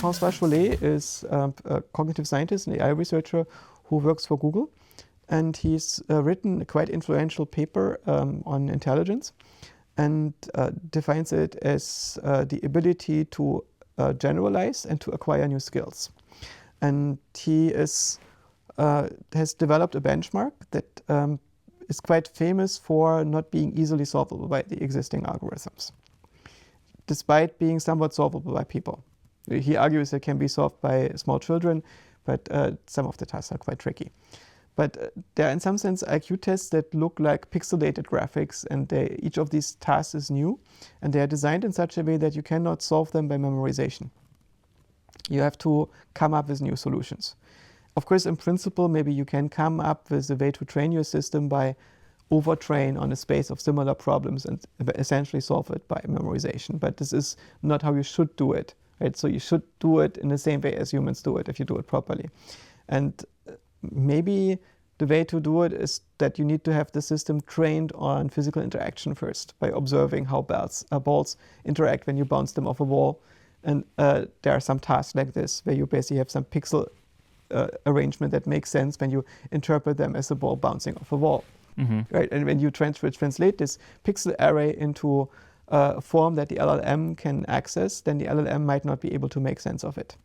François Chollet is a cognitive scientist and AI researcher who works for Google. And he's written a quite influential paper on intelligence and defines it as the ability to generalize and to acquire new skills. And he has developed a benchmark that is quite famous for not being easily solvable by the existing algorithms, despite being somewhat solvable by people. He argues it can be solved by small children, but some of the tasks are quite tricky. But there are in some sense IQ tests that look like pixelated graphics, and each of these tasks is new, and they are designed in such a way that you cannot solve them by memorization. You have to come up with new solutions. Of course, in principle, maybe you can come up with a way to train your system by overtrain on a space of similar problems and essentially solve it by memorization. But this is not how you should do it, right? So you should do it in the same way as humans do it if you do it properly. And maybe the way to do it is that you need to have the system trained on physical interaction first by observing how balls interact when you bounce them off a wall. And there are some tasks like this where you basically have some pixel arrangement that makes sense when you interpret them as a ball bouncing off a wall. Mm-hmm. Right? And when you translate this pixel array into a form that the LLM can access, then the LLM might not be able to make sense of it.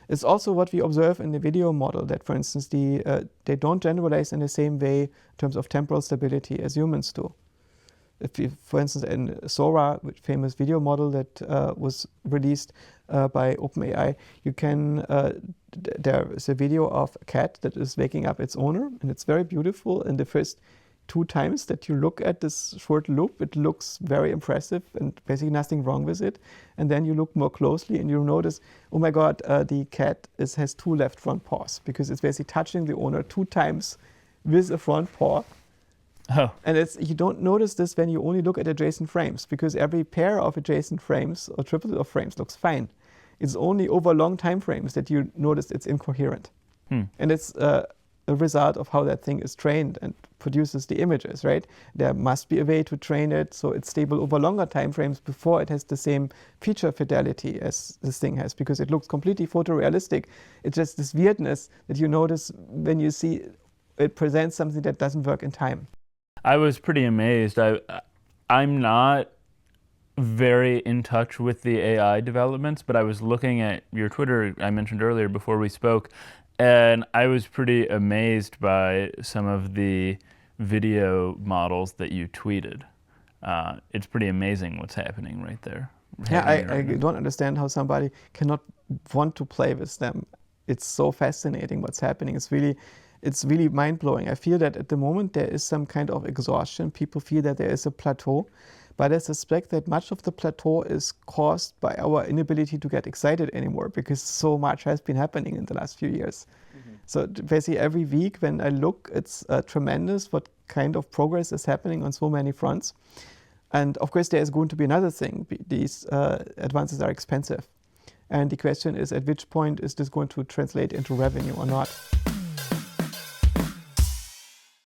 It's also what we observe in the video model, that, for instance, they don't generalize in the same way in terms of temporal stability as humans do. If you, for instance, in Sora, which famous video model that was released by OpenAI, you can, there is a video of a cat that is waking up its owner, and it's very beautiful. And the first 2 times that you look at this short loop, it looks very impressive and basically nothing wrong with it. And then you look more closely and you notice, oh my God, the cat has 2 left front paws, because it's basically touching the owner 2 times with a front paw. Oh. And you don't notice this when you only look at adjacent frames, because every pair of adjacent frames or triplet of frames looks fine. It's only over long time frames that you notice it's incoherent. And it's a result of how that thing is trained and produces the images, right? There must be a way to train it so it's stable over longer time frames before it has the same feature fidelity as this thing has, because it looks completely photorealistic. It's just this weirdness that you notice when you see it presents something that doesn't work in time. I was pretty amazed. I'm not very in touch with the AI developments, but I was looking at your Twitter I mentioned earlier before we spoke, and I was pretty amazed by some of the video models that you tweeted. It's pretty amazing what's happening right there. Yeah, I don't understand how somebody cannot want to play with them. It's so fascinating what's happening. It's really mind-blowing. I feel that at the moment there is some kind of exhaustion. People feel that there is a plateau, but I suspect that much of the plateau is caused by our inability to get excited anymore, because so much has been happening in the last few years. Mm-hmm. So basically every week when I look, it's tremendous what kind of progress is happening on so many fronts. And of course there is going to be another thing. These advances are expensive. And the question is, at which point is this going to translate into revenue or not?